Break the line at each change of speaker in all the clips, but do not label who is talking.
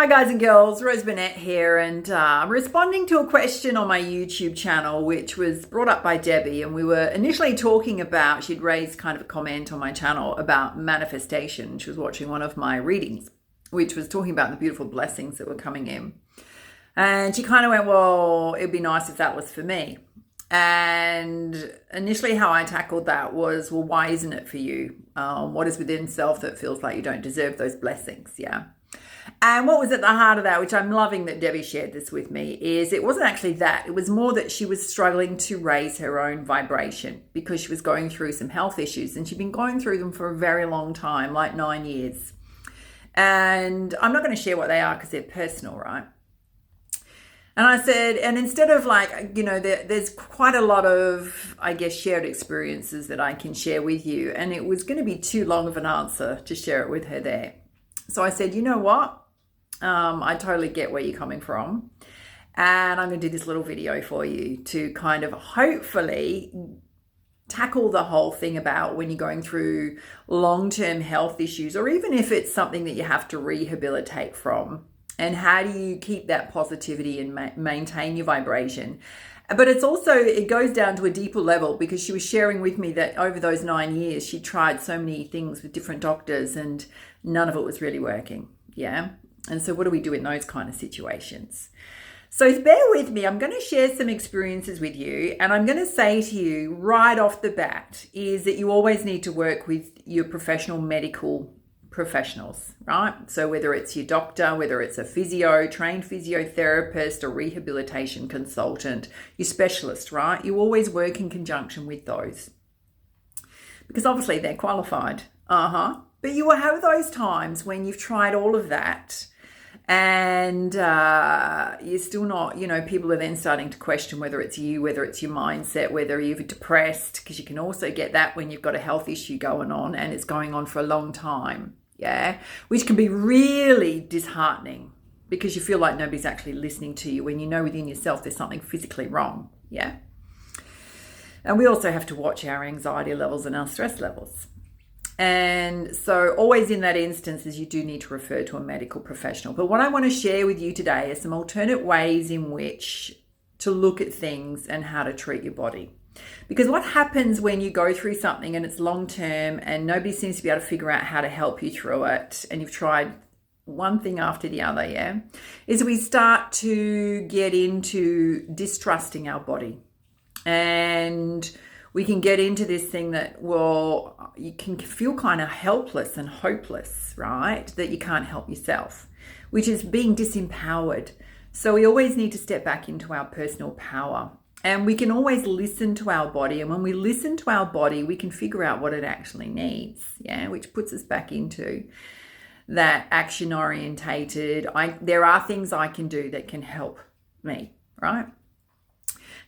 Hi guys and girls, Burnett here, and I'm responding to a question on my YouTube channel which was brought up by Debbie, and we were initially talking about, she'd raised kind of a comment on my channel about manifestation. She was watching one of my readings which was talking about the beautiful blessings that were coming in, and she kind of went, well, it'd be nice if that was for me. And initially how I tackled that was, well, why isn't it for you? What is within self that feels like you don't deserve those blessings? Yeah. And what was at the heart of that, which I'm loving that Debbie shared this with me, is it wasn't actually that. It was more that she was struggling to raise her own vibration because she was going through some health issues, and she'd been going through them for a very long time, like 9 years. And I'm not going to share what they are because they're personal, right? And I said, and instead of there's quite a lot of, I guess, shared experiences that I can share with you. And it was going to be too long of an answer to share it with her there. So I said, you know what? I totally get where you're coming from. And I'm going to do this little video for you to kind of hopefully tackle the whole thing about when you're going through long-term health issues, or even if it's something that you have to rehabilitate from. And how do you keep that positivity and maintain your vibration? But it's also, it goes down to a deeper level, because she was sharing with me that over those 9 years, she tried so many things with different doctors and none of it was really working. Yeah. And so what do we do in those kind of situations? So bear with me. I'm going to share some experiences with you. And I'm going to say to you right off the bat is that you always need to work with your professional medical professionals, right? So whether it's your doctor, whether it's a physio, trained physiotherapist, or rehabilitation consultant, your specialist, right? You always work in conjunction with those, because obviously they're qualified. But you will have those times when you've tried all of that and you're still not, people are then starting to question whether it's you, whether it's your mindset, whether you're depressed, because you can also get that when you've got a health issue going on and it's going on for a long time. Yeah, which can be really disheartening because you feel like nobody's actually listening to you when you know within yourself there's something physically wrong. Yeah. And we also have to watch our anxiety levels and our stress levels. And so always in that instance is you do need to refer to a medical professional. But what I want to share with you today is some alternate ways in which to look at things and how to treat your body. Because what happens when you go through something and it's long term and nobody seems to be able to figure out how to help you through it, and you've tried one thing after the other, yeah, is we start to get into distrusting our body. And we can get into this thing that, well, you can feel kind of helpless and hopeless, right? That you can't help yourself, which is being disempowered. So we always need to step back into our personal power. And we can always listen to our body. And when we listen to our body, we can figure out what it actually needs, yeah, which puts us back into that action orientated. There are things I can do that can help me, right?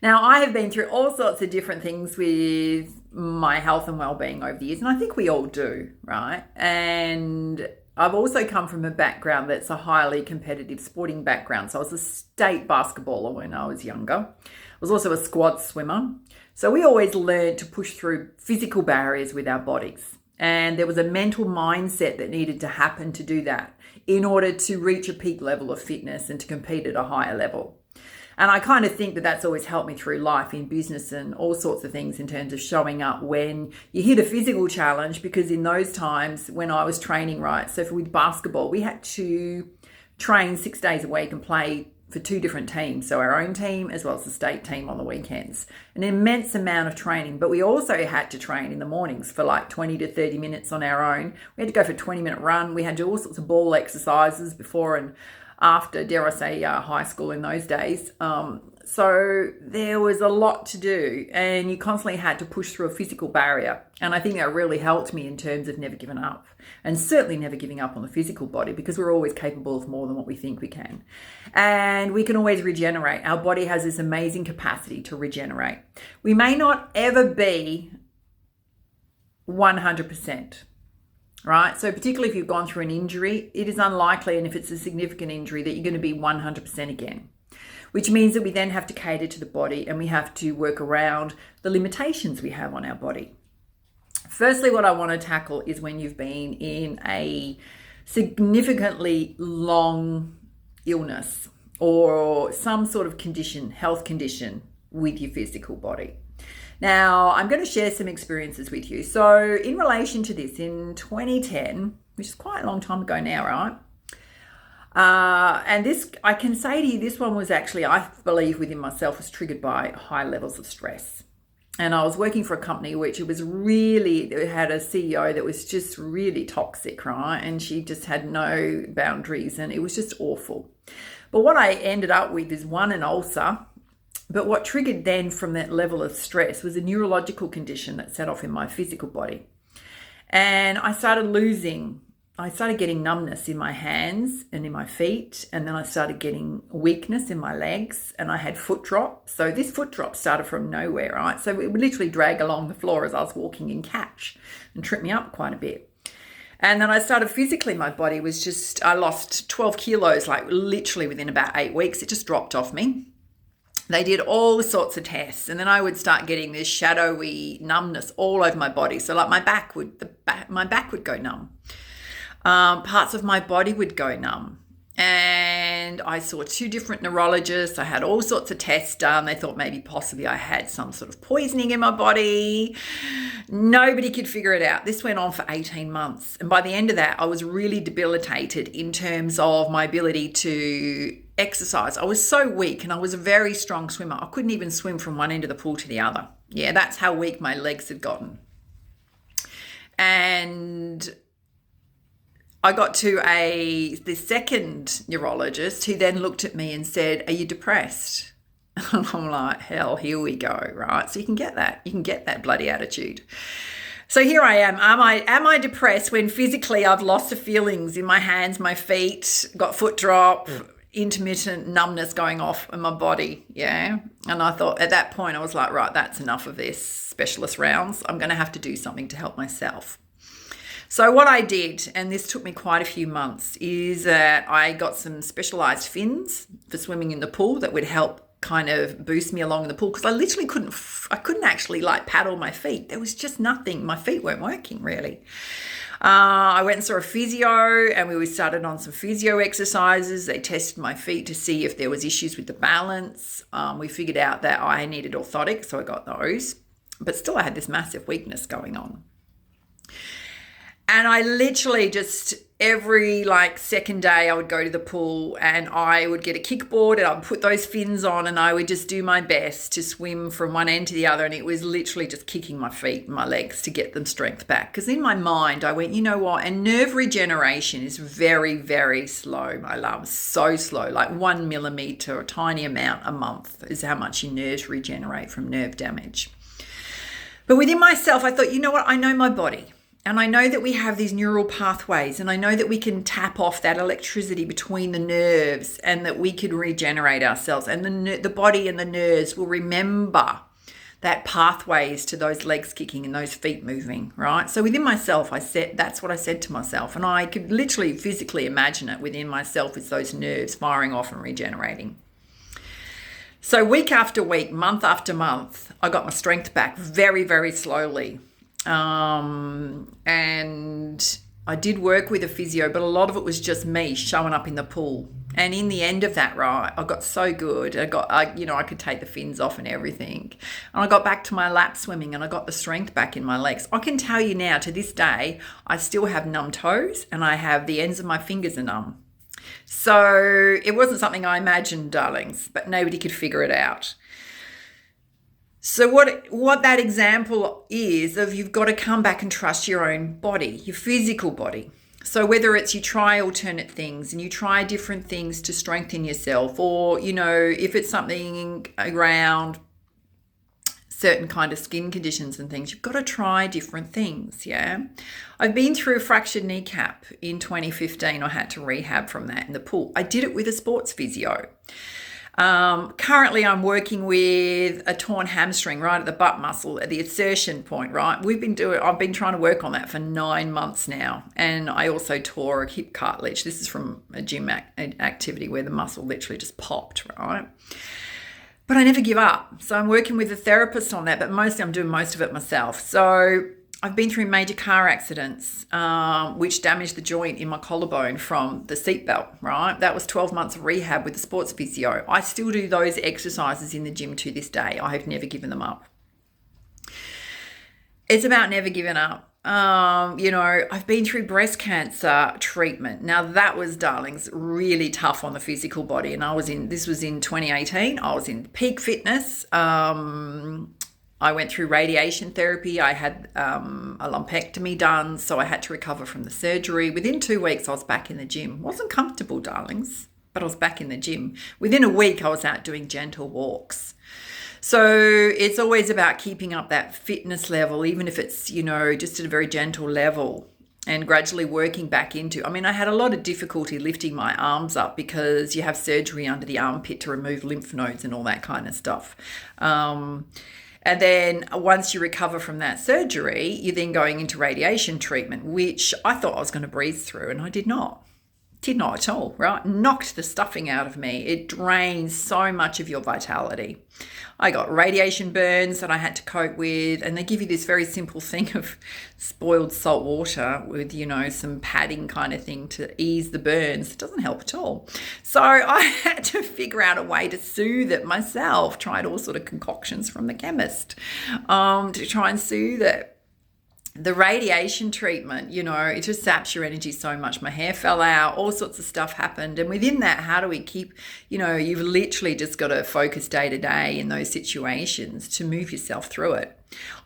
Now, I have been through all sorts of different things with my health and well-being over the years, and I think we all do, right? And I've also come from a background that's a highly competitive sporting background. So I was a state basketballer when I was younger. I was also a squad swimmer. So we always learned to push through physical barriers with our bodies. And there was a mental mindset that needed to happen to do that in order to reach a peak level of fitness and to compete at a higher level. And I kind of think that that's always helped me through life in business and all sorts of things in terms of showing up when you hit a physical challenge, because in those times when I was training, right, so with basketball, we had to train 6 days a week and play for 2 different teams. So our own team as well as the state team on the weekends. An immense amount of training, but we also had to train in the mornings for like 20 to 30 minutes on our own. We had to go for a 20-minute run. We had to do all sorts of ball exercises before and after, dare I say, high school in those days. So there was a lot to do, and you constantly had to push through a physical barrier. And I think that really helped me in terms of never giving up, and certainly never giving up on the physical body, because we're always capable of more than what we think we can. And we can always regenerate. Our body has this amazing capacity to regenerate. We may not ever be 100%. Right? So particularly if you've gone through an injury, it is unlikely, and if it's a significant injury, that you're going to be 100% again, which means that we then have to cater to the body and we have to work around the limitations we have on our body. Firstly, what I want to tackle is when you've been in a significantly long illness or some sort of condition, health condition with your physical body. Now, I'm going to share some experiences with you. So in relation to this, in 2010, which is quite a long time ago now, right? And this, I can say to you, this one was actually, I believe within myself, was triggered by high levels of stress. And I was working for a company which it had a CEO that was just really toxic, right? And she just had no boundaries and it was just awful. But what I ended up with is an ulcer. But what triggered then from that level of stress was a neurological condition that set off in my physical body. And I started getting numbness in my hands and in my feet. And then I started getting weakness in my legs and I had foot drop. So this foot drop started from nowhere, right? So it would literally drag along the floor as I was walking and catch and trip me up quite a bit. And then I started physically, my body was just, I lost 12 kilos, like literally within about 8 weeks. It just dropped off me. They did all sorts of tests and then I would start getting this shadowy numbness all over my body. So like my back would go numb. Parts of my body would go numb. And I saw 2 different neurologists. I had all sorts of tests done. They thought maybe possibly I had some sort of poisoning in my body. Nobody could figure it out. This went on for 18 months. And by the end of that, I was really debilitated in terms of my ability to exercise. I was so weak and I was a very strong swimmer. I couldn't even swim from one end of the pool to the other. Yeah, that's how weak my legs had gotten. And I got to the second neurologist who then looked at me and said, "Are you depressed?" And I'm like, hell, here we go, right? So you can get that bloody attitude. So here I am. Am I depressed when physically I've lost the feelings in my hands, my feet, got foot drop, intermittent numbness going off in my body? Yeah. And I thought at that point I was like, right, that's enough of this specialist rounds. I'm going to have to do something to help myself. So what I did, and this took me quite a few months, is that I got some specialized fins for swimming in the pool that would help kind of boost me along in the pool, because I literally couldn't actually like paddle my feet. There was just nothing. My feet weren't working really. I went and saw a physio and we started on some physio exercises. They tested my feet to see if there was issues with the balance. We figured out that I needed orthotics, so I got those. But still I had this massive weakness going on. And I literally just every second day I would go to the pool and I would get a kickboard and I'd put those fins on and I would just do my best to swim from one end to the other. And it was literally just kicking my feet and my legs to get them strength back. Because in my mind, I went, you know what? And nerve regeneration is very, very slow, my love. So slow, like 1 millimeter, a tiny amount a month is how much your nerves regenerate from nerve damage. But within myself, I thought, you know what? I know my body. And I know that we have these neural pathways and I know that we can tap off that electricity between the nerves and that we could regenerate ourselves. And the body and the nerves will remember that pathways to those legs kicking and those feet moving, right? So within myself, that's what I said to myself. And I could literally physically imagine it within myself as those nerves firing off and regenerating. So week after week, month after month, I got my strength back very, very slowly. And I did work with a physio, but a lot of it was just me showing up in the pool. And in the end of that, right, I got so good. I could take the fins off and everything. And I got back to my lap swimming and I got the strength back in my legs. I can tell you now, to this day, I still have numb toes and I have the ends of my fingers are numb. So it wasn't something I imagined, darlings, but nobody could figure it out. So what that example is of, you've got to come back and trust your own body, your physical body. So whether it's you try alternate things and you try different things to strengthen yourself, or, if it's something around certain kind of skin conditions and things, you've got to try different things, yeah? I've been through a fractured kneecap in 2015. I had to rehab from that in the pool. I did it with a sports physio. Currently I'm working with a torn hamstring right at the butt muscle at the insertion point, right? I've been trying to work on that for 9 months now. And I also tore a hip cartilage. This is from a gym activity where the muscle literally just popped, right? But I never give up. So I'm working with a therapist on that, but mostly I'm doing most of it myself. So I've been through major car accidents, which damaged the joint in my collarbone from the seatbelt, right? That was 12 months of rehab with the sports physio. I still do those exercises in the gym to this day. I have never given them up. It's about never giving up. I've been through breast cancer treatment. Now that was, darlings, really tough on the physical body. And this was in 2018. I was in peak fitness. I went through radiation therapy. I had a lumpectomy done, so I had to recover from the surgery. Within 2 weeks, I was back in the gym. Wasn't comfortable, darlings, but I was back in the gym. Within a week, I was out doing gentle walks. So it's always about keeping up that fitness level, even if it's, just at a very gentle level, and gradually working back into. I had a lot of difficulty lifting my arms up because you have surgery under the armpit to remove lymph nodes and all that kind of stuff. And then once you recover from that surgery, you're then going into radiation treatment, which I thought I was going to breeze through, and I did not. Did not at all, right? Knocked the stuffing out of me. It drains so much of your vitality. I got radiation burns that I had to cope with, and they give you this very simple thing of spoiled salt water with, some padding kind of thing to ease the burns. It doesn't help at all. So I had to figure out a way to soothe it myself, tried all sort of concoctions from the chemist to try and soothe it. The radiation treatment, it just saps your energy so much. My hair fell out, all sorts of stuff happened. And within that, how do we keep, you've literally just got to focus day to day in those situations to move yourself through it.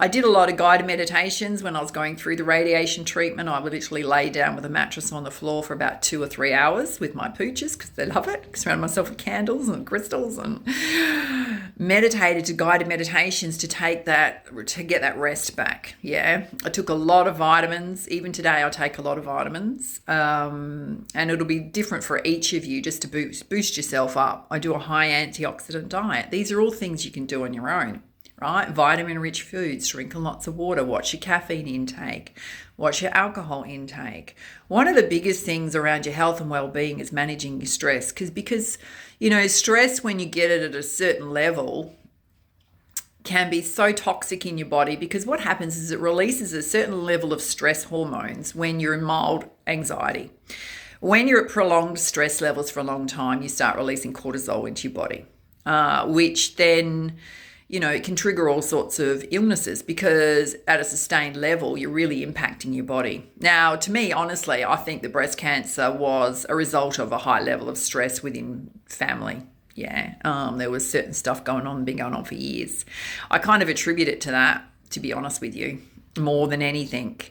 I did a lot of guided meditations when I was going through the radiation treatment. I would literally lay down with a mattress on the floor for about 2 or 3 hours with my pooches because they love it. Surround myself with candles and crystals and meditated to guided meditations to get that rest back. Yeah, I took a lot of vitamins. Even today, I take a lot of vitamins, and it'll be different for each of you just to boost yourself up. I do a high antioxidant diet. These are all things you can do on your own. Right? Vitamin-rich foods, drinking lots of water, watch your caffeine intake, watch your alcohol intake. One of the biggest things around your health and well-being is managing your stress because stress, when you get it at a certain level, can be so toxic in your body because what happens is it releases a certain level of stress hormones when you're in mild anxiety. When you're at prolonged stress levels for a long time, you start releasing cortisol into your body, which then it can trigger all sorts of illnesses because at a sustained level, you're really impacting your body. Now, to me, honestly, I think the breast cancer was a result of a high level of stress within family. Yeah, there was certain stuff been going on for years. I kind of attribute it to that, to be honest with you, more than anything.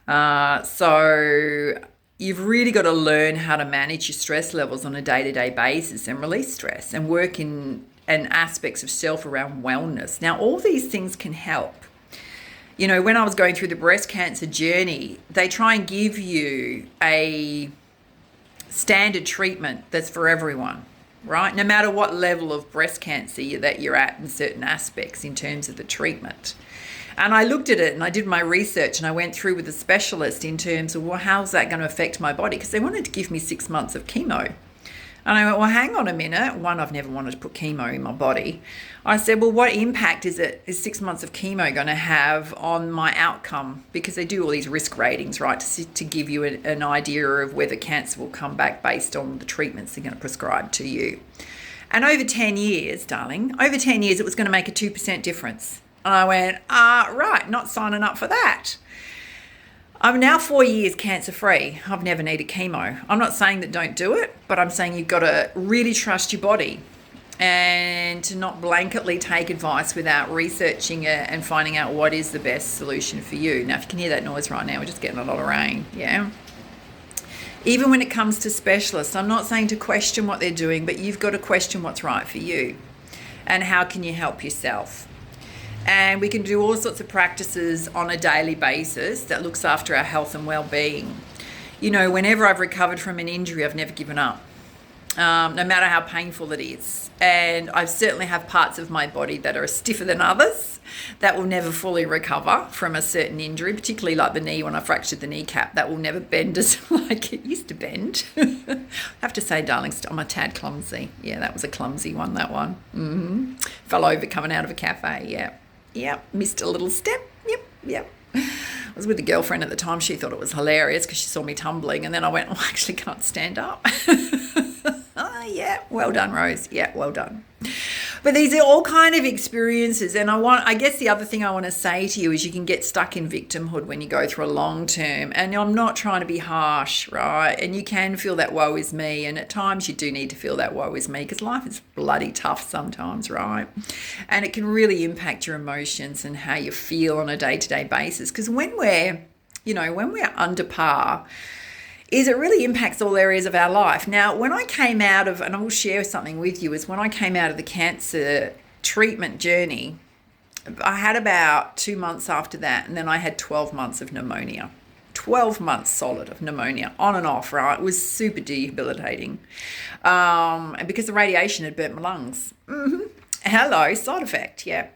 So you've really got to learn how to manage your stress levels on a day-to-day basis and release stress and work in and aspects of self around wellness. Now, all these things can help. When I was going through the breast cancer journey, they try and give you a standard treatment that's for everyone, right? No matter what level of breast cancer that you're at in certain aspects in terms of the treatment. And I looked at it and I did my research and I went through with a specialist in terms of, well, how's that going to affect my body? Because they wanted to give me 6 months of chemo. And I went, well, hang on a minute. One, I've never wanted to put chemo in my body. I said, well, what impact is 6 months of chemo going to have on my outcome? Because they do all these risk ratings, right, to give you an idea of whether cancer will come back based on the treatments they're going to prescribe to you. And over 10 years, darling, it was going to make a 2% difference. And I went, right, not signing up for that. I'm now 4 years cancer-free. I've never needed chemo. I'm not saying that don't do it, but I'm saying you've got to really trust your body and to not blanketly take advice without researching it and finding out what is the best solution for you. Now, if you can hear that noise right now, we're just getting a lot of rain, yeah? Even when it comes to specialists, I'm not saying to question what they're doing, but you've got to question what's right for you and how can you help yourself. And we can do all sorts of practices on a daily basis that looks after our health and well-being. Whenever I've recovered from an injury, I've never given up, no matter how painful it is. And I certainly have parts of my body that are stiffer than others that will never fully recover from a certain injury, particularly like the knee when I fractured the kneecap. That will never bend as like it used to bend. I have to say, darling, I'm a tad clumsy. Yeah, that was a clumsy one, that one. Fell over coming out of a cafe, yeah. Yep, missed a little step. Yep. I was with a girlfriend at the time. She thought it was hilarious because she saw me tumbling. And then I went, oh, I actually can't stand up. Oh, yeah, well done, Rose. Yeah, well done. But these are all kind of experiences. And I guess the other thing I want to say to you is you can get stuck in victimhood when you go through a long term. And I'm not trying to be harsh, right? And you can feel that woe is me. And at times you do need to feel that woe is me because life is bloody tough sometimes, right? And it can really impact your emotions and how you feel on a day-to-day basis. Because when we're under par, it really impacts all areas of our life. Now, when I came out of, and I will share something with you, is when I came out of the cancer treatment journey, I had about 2 months after that, and then I had 12 months of pneumonia. 12 months solid of pneumonia, on and off, right? It was super debilitating. And because the radiation had burnt my lungs. Hello, side effect, yeah.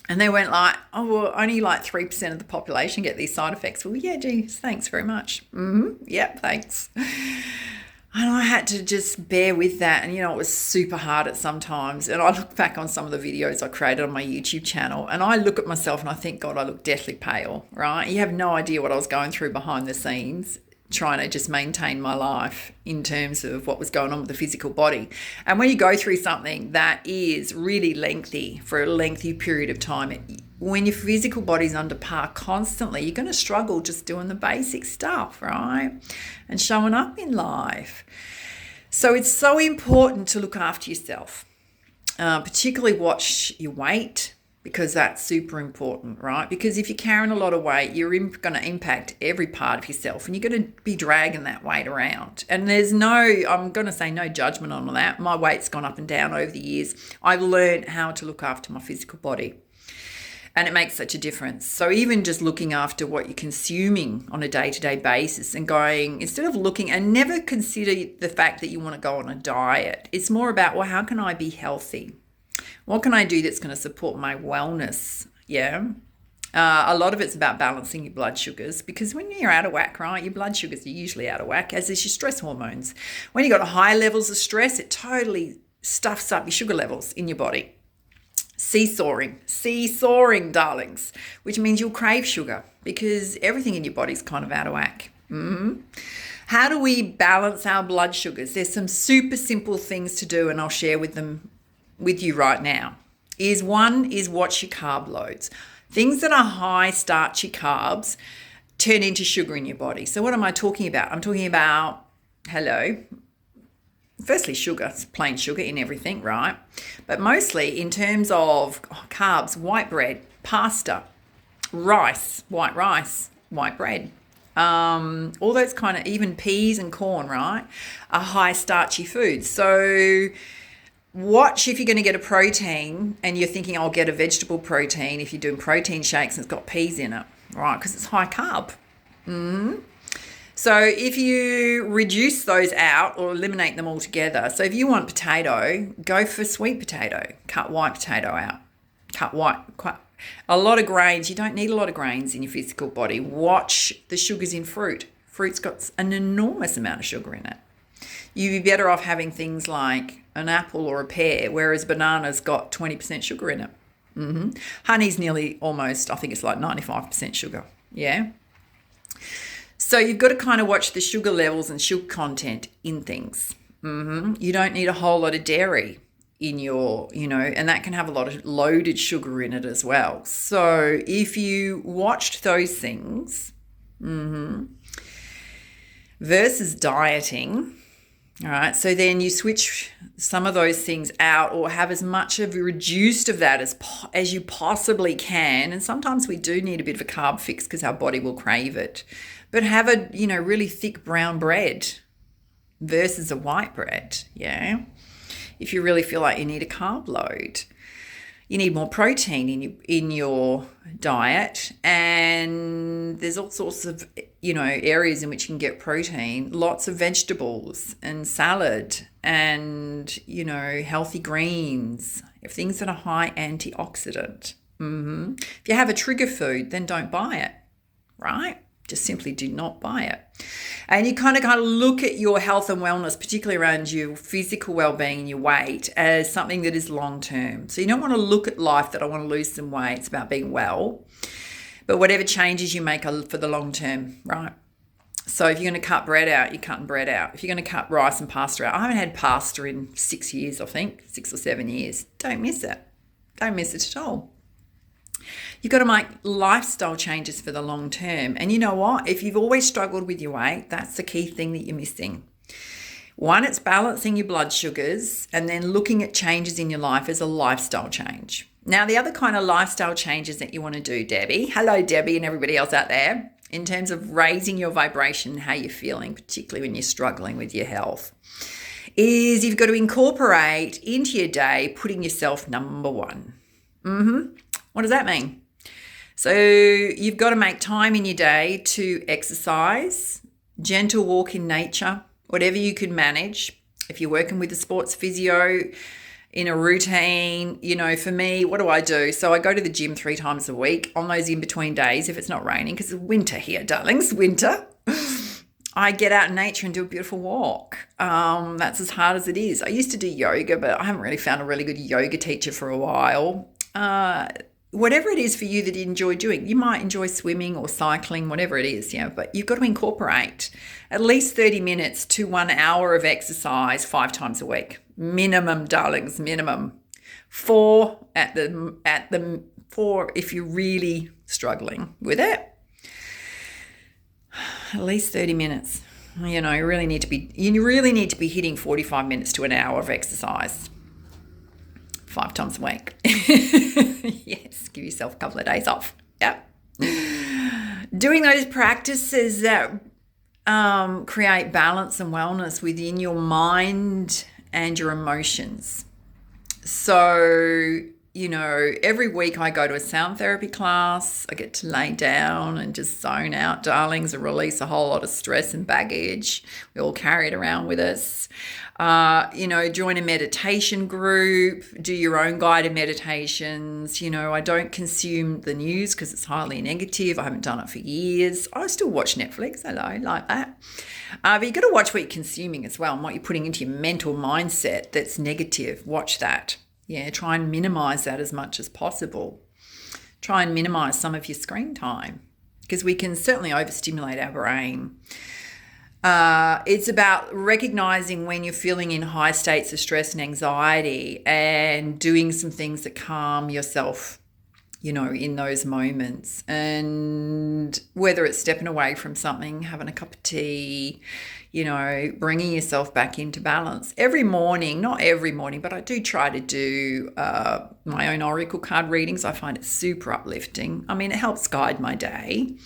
And they went like, oh, well, only like 3% of the population get these side effects. Well, yeah, geez, thanks very much. Yep, thanks. And I had to just bear with that. And, it was super hard at some times. And I look back on some of the videos I created on my YouTube channel and I look at myself and I think, God, I look deathly pale, right? You have no idea what I was going through behind the scenes, trying to just maintain my life in terms of what was going on with the physical body. And when you go through something that is really lengthy for a lengthy period of time, when your physical body's under par constantly, you're going to struggle just doing the basic stuff, right? And showing up in life. So it's so important to look after yourself, particularly watch your weight, because that's super important, right? Because if you're carrying a lot of weight, you're going to impact every part of yourself and you're going to be dragging that weight around. And I'm going to say no judgment on that. My weight's gone up and down over the years. I've learned how to look after my physical body. And it makes such a difference. So even just looking after what you're consuming on a day-to-day basis and going, instead of looking and never consider the fact that you want to go on a diet, it's more about, well, how can I be healthy? What can I do that's going to support my wellness? Yeah. A lot of it's about balancing your blood sugars because when you're out of whack, right, your blood sugars are usually out of whack, as is your stress hormones. When you've got high levels of stress, it totally stuffs up your sugar levels in your body. Seesawing, darlings, which means you'll crave sugar because everything in your body's kind of out of whack. How do we balance our blood sugars? There's some super simple things to do and I'll share with you right now. One is watch your carb loads. Things that are high starchy carbs turn into sugar in your body. So what am I talking about? I'm talking about, firstly, sugar, it's plain sugar in everything, right? But mostly in terms of carbs, white bread, pasta, rice, white bread, all those kind of, even peas and corn, right, are high starchy foods. So watch if you're going to get a protein and you're thinking, I'll get a vegetable protein if you're doing protein shakes and it's got peas in it, right? Because it's high carb. So if you reduce those out or eliminate them altogether, so if you want potato, go for sweet potato, cut white potato out, a lot of grains. You don't need a lot of grains in your physical body. Watch the sugars in fruit. Fruit's got an enormous amount of sugar in it. You'd be better off having things like an apple or a pear, whereas banana's got 20% sugar in it. Honey's nearly almost, I think it's like 95% sugar. Yeah. So you've got to kind of watch the sugar levels and sugar content in things. You don't need a whole lot of dairy in your, and that can have a lot of loaded sugar in it as well. So if you watched those things versus dieting, all right, so then you switch some of those things out or have as much of a reduced of that as you possibly can. And sometimes we do need a bit of a carb fix because our body will crave it. But have a, really thick brown bread versus a white bread, yeah? If you really feel like you need a carb load. You need more protein in your diet, and there's all sorts of, areas in which you can get protein, lots of vegetables and salad and, healthy greens, things that are high antioxidant. If you have a trigger food, then don't buy it, right? Just simply do not buy it. And you kind of look at your health and wellness, particularly around your physical well-being and your weight, as something that is long-term. So you don't want to look at life that I want to lose some weight. It's about being well. but whatever changes you make are for the long term, right? So if you're going to cut bread out, you're cutting bread out. If you're going to cut rice and pasta out, I haven't had pasta in 6 years, I think, 6 or 7 years. Don't miss it. Don't miss it at all. You've got to make lifestyle changes for the long term. And you know what? If you've always struggled with your weight, that's the key thing that you're missing. One, it's balancing your blood sugars and then looking at changes in your life as a lifestyle change. Now, the other kind of lifestyle changes that you want to do, Debbie, hello, Debbie, and everybody else out there, in terms of raising your vibration and how you're feeling, particularly when you're struggling with your health, is you've got to incorporate into your day putting yourself number one. What does that mean? So you've got to make time in your day to exercise, gentle walk in nature, whatever you can manage. If you're working with a sports physio in a routine, you know, for me, what do I do? So I go to the gym 3 times a week on those in-between days if it's not raining, because it's winter here, darlings, winter. I get out in nature and do a beautiful walk. That's as hard as it is. I used to do yoga, but I haven't really found a really good yoga teacher for a while. Whatever it is for you that you enjoy doing, you might enjoy swimming or cycling, whatever it is, but you've got to incorporate at least 30 minutes to 1 hour of exercise 5 times a week. Minimum, darlings, minimum. 4 at the 4 if you're really struggling with it. At least 30 minutes. You know, you really need to be hitting 45 minutes to an hour of exercise 5 times a week. Yes, give yourself a couple of days off. Yep. Doing those practices that create balance and wellness within your mind and your emotions. So, you know, every week I go to a sound therapy class. I get to lay down and just zone out, darlings, and release a whole lot of stress and baggage. We all carry it around with us. You know, join a meditation group, do your own guided meditations. You know, I don't consume the news because it's highly negative. I haven't done it for years. I still watch Netflix. Hello, like that. But you've got to watch what you're consuming as well and what you're putting into your mental mindset that's negative. Watch that. Yeah, try and minimize that as much as possible. Try and minimize some of your screen time because we can certainly overstimulate our brain. It's about recognizing when you're feeling in high states of stress and anxiety and doing some things that calm yourself, you know, in those moments. And whether it's stepping away from something, having a cup of tea, you know, bringing yourself back into balance. Every morning, not every morning, but I do try to do my own oracle card readings. I find it super uplifting. I mean, it helps guide my day.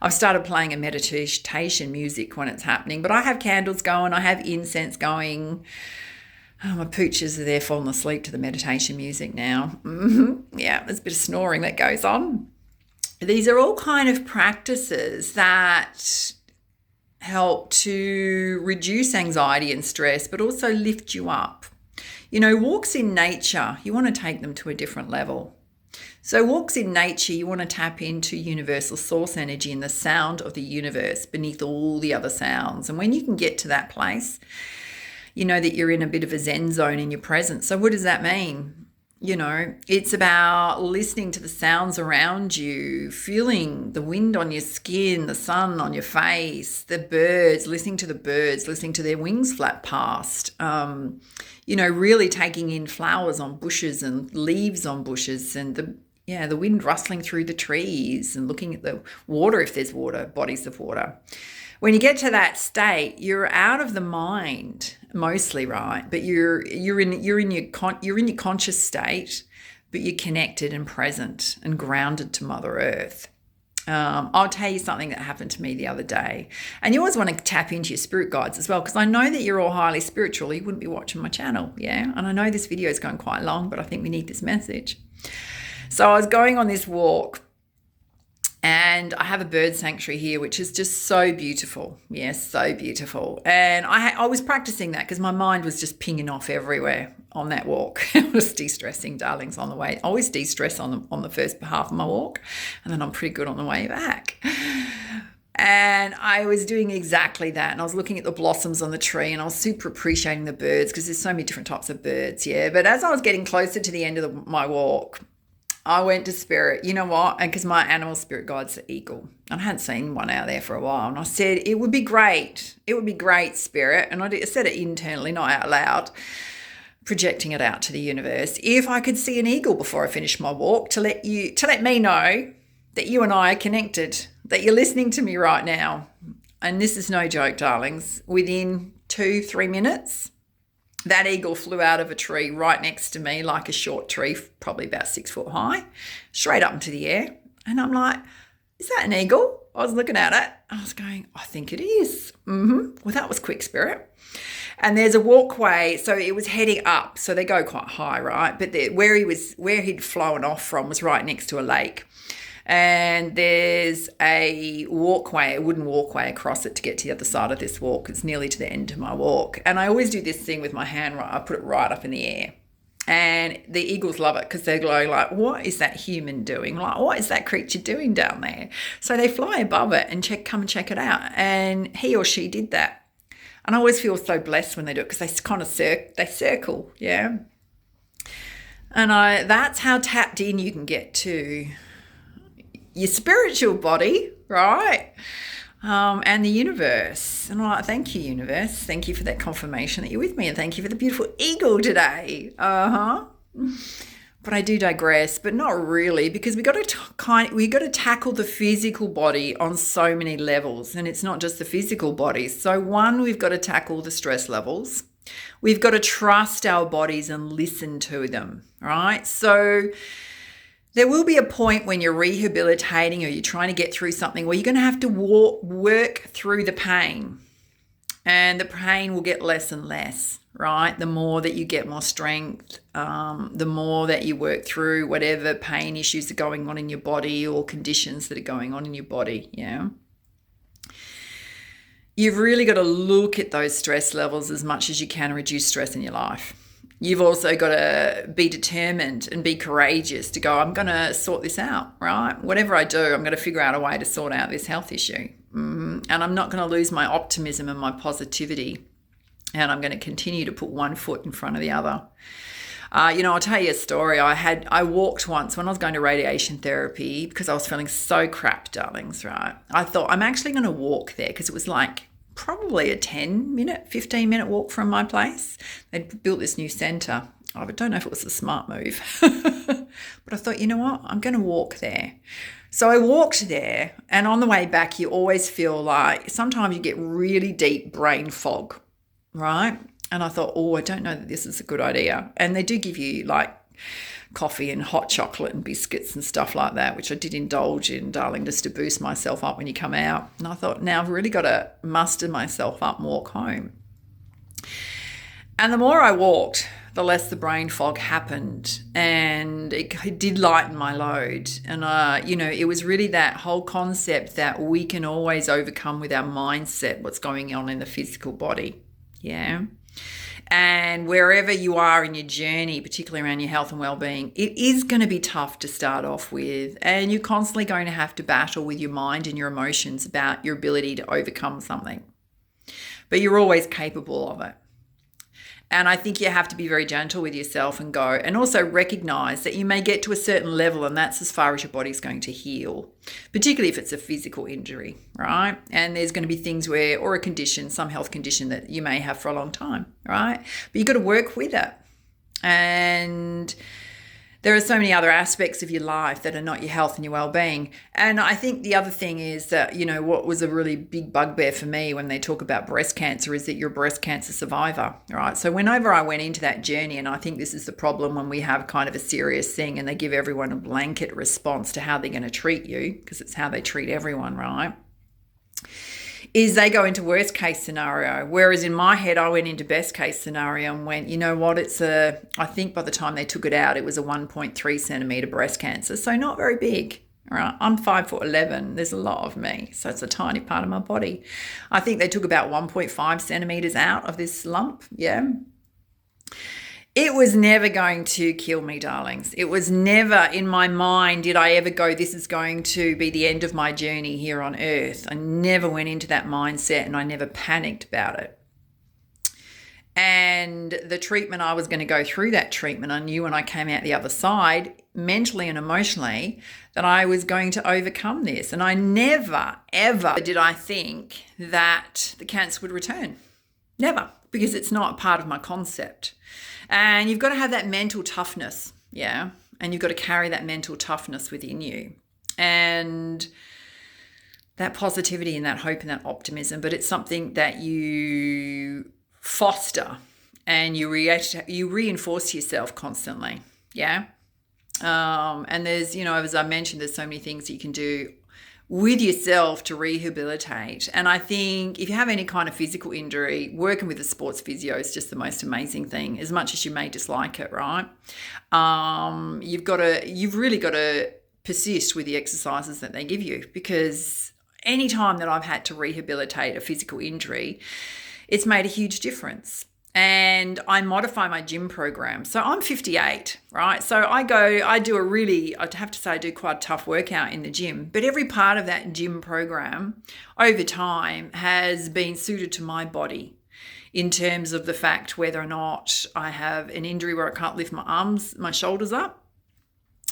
I've started playing a meditation music when it's happening, but I have candles going. I have incense going. Oh, my pooches are there falling asleep to the meditation music now. Yeah, there's a bit of snoring that goes on. These are all kind of practices that help to reduce anxiety and stress, but also lift you up. You know, walks in nature, you want to take them to a different level. So walks in nature, you want to tap into universal source energy and the sound of the universe beneath all the other sounds. And when you can get to that place, you know that you're in a bit of a Zen zone in your presence. So what does that mean? You know, it's about listening to the sounds around you, feeling the wind on your skin, the sun on your face, the birds, listening to the birds, listening to their wings flap past, you know, really taking in flowers on bushes and leaves on bushes and the wind rustling through the trees and looking at the water if there's water, bodies of water. When you get to that state, you're out of the mind mostly, right? But you're in your conscious state, but you're connected and present and grounded to Mother Earth. I'll tell you something that happened to me the other day. And you always want to tap into your spirit guides as well, because I know that you're all highly spiritual. You wouldn't be watching my channel, yeah? And I know this video is going quite long, but I think we need this message. So I was going on this walk, and I have a bird sanctuary here, which is just so beautiful. Yes, so beautiful. And I was practicing that because my mind was just pinging off everywhere on that walk. I was de-stressing, darlings, on the way. I always de-stress on the first half of my walk, and then I'm pretty good on the way back. And I was doing exactly that. And I was looking at the blossoms on the tree, and I was super appreciating the birds because there's so many different types of birds, yeah. But as I was getting closer to the end of my walk, I went to Spirit. You know what? And because my animal spirit guide's the eagle. And I hadn't seen one out there for a while. And I said, it would be great. It would be great, Spirit. And I said it internally, not out loud, projecting it out to the universe. If I could see an eagle before I finish my walk, to let me know that you and I are connected, that you're listening to me right now. And this is no joke, darlings. Within 2-3 minutes, that eagle flew out of a tree right next to me, like a short tree, probably about 6 foot high, straight up into the air. And I'm like, is that an eagle? I was looking at it. I was going, I think it is. Well, that was quick, Spirit. And there's a walkway, so it was heading up. So they go quite high, right? But where he'd flown off from was right next to a lake. And there's a walkway, a wooden walkway across it to get to the other side of this walk. It's nearly to the end of my walk. And I always do this thing with my hand, right? I put it right up in the air. And the eagles love it because they're going like, what is that human doing? Like, what is that creature doing down there? So they fly above it and come and check it out. And he or she did that. And I always feel so blessed when they do it because they kind of circle, yeah. And that's how tapped in you can get to your spiritual body, right? And the universe. And I'm like, thank you, universe. Thank you for that confirmation that you're with me. And thank you for the beautiful eagle today. But I do digress, but not really, because we got to tackle the physical body on so many levels. And it's not just the physical body. So one, we've got to tackle the stress levels. We've got to trust our bodies and listen to them, right? So there will be a point when you're rehabilitating or you're trying to get through something where you're going to have to work through the pain, and the pain will get less and less, right? The more that you get more strength, the more that you work through whatever pain issues are going on in your body or conditions that are going on in your body, yeah? You've really got to look at those stress levels as much as you can, reduce stress in your life. You've also got to be determined and be courageous to go, I'm going to sort this out, right? Whatever I do, I'm going to figure out a way to sort out this health issue. And I'm not going to lose my optimism and my positivity. And I'm going to continue to put one foot in front of the other. I'll tell you a story. I walked once when I was going to radiation therapy because I was feeling so crap, darlings, right? I thought, I'm actually going to walk there because it was like probably a 15-minute walk from my place. They'd built this new centre. I don't know if it was a smart move. But I thought, you know what? I'm going to walk there. So I walked there, and on the way back, you always feel like sometimes you get really deep brain fog, right? And I thought, I don't know that this is a good idea. And they do give you like coffee and hot chocolate and biscuits and stuff like that, which I did indulge in, darling, just to boost myself up when you come out. And I thought, now I've really got to muster myself up and walk home. And the more I walked, the less the brain fog happened, and it did lighten my load. And, it was really that whole concept that we can always overcome with our mindset what's going on in the physical body. Yeah. And wherever you are in your journey, particularly around your health and well-being, it is going to be tough to start off with. And you're constantly going to have to battle with your mind and your emotions about your ability to overcome something. But you're always capable of it. And I think you have to be very gentle with yourself and go, and also recognize that you may get to a certain level and that's as far as your body's going to heal, particularly if it's a physical injury, right? And there's going to be things or a condition, some health condition that you may have for a long time, right? But you've got to work with it. And there are so many other aspects of your life that are not your health and your well-being. And I think the other thing is that, what was a really big bugbear for me when they talk about breast cancer is that you're a breast cancer survivor, right? So whenever I went into that journey, and I think this is the problem when we have kind of a serious thing and they give everyone a blanket response to how they're going to treat you, because it's how they treat everyone, right? Is they go into worst case scenario. Whereas in my head, I went into best case scenario and went, you know what, I think by the time they took it out, it was a 1.3 centimetre breast cancer. So not very big, right? I'm 5'11". There's a lot of me. So it's a tiny part of my body. I think they took about 1.5 centimetres out of this lump. Yeah. It was never going to kill me, darlings. It was never in my mind did I ever go, this is going to be the end of my journey here on earth. I never went into that mindset and I never panicked about it. And the treatment, I was going to go through that treatment. I knew when I came out the other side, mentally and emotionally, that I was going to overcome this. And I never, ever did I think that the cancer would return. Never, because it's not part of my concept. And you've got to have that mental toughness, yeah? And you've got to carry that mental toughness within you. And that positivity and that hope and that optimism. But it's something that you foster and you reinforce yourself constantly, yeah? And there's, as I mentioned, there's so many things you can do with yourself to rehabilitate. And I think if you have any kind of physical injury, working with a sports physio is just the most amazing thing, as much as you may dislike it, right? You've really got to persist with the exercises that they give you, because any time that I've had to rehabilitate a physical injury, it's made a huge difference. And I modify my gym program. So I'm 58, right? So I do I'd have to say I do quite a tough workout in the gym, but every part of that gym program over time has been suited to my body in terms of the fact whether or not I have an injury where I can't lift my shoulders up,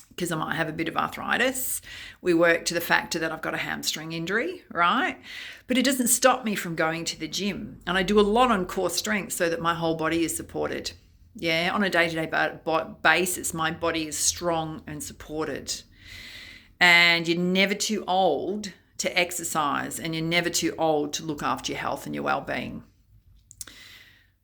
because I might have a bit of arthritis. We work to the factor that I've got a hamstring injury, right? But it doesn't stop me from going to the gym. And I do a lot on core strength so that my whole body is supported. Yeah, on a day-to-day basis, my body is strong and supported. And you're never too old to exercise, and you're never too old to look after your health and your well-being.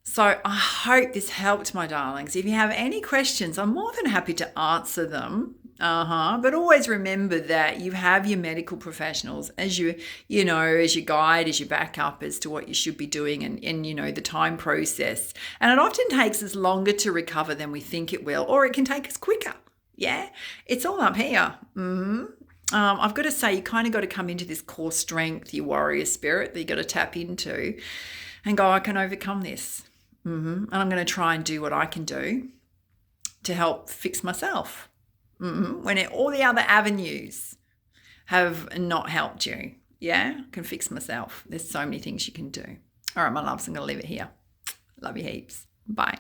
So I hope this helped, my darlings. If you have any questions, I'm more than happy to answer them. But always remember that you have your medical professionals as your guide, as your backup as to what you should be doing and the time process. And it often takes us longer to recover than we think it will, or it can take us quicker. Yeah, it's all up here. I've got to say, you kind of got to come into this core strength, your warrior spirit that you got to tap into and go, I can overcome this. And I'm going to try and do what I can do to help fix myself. When all the other avenues have not helped you, yeah, I can fix myself. There's so many things you can do. All right, my loves, I'm going to leave it here. Love you heaps. Bye.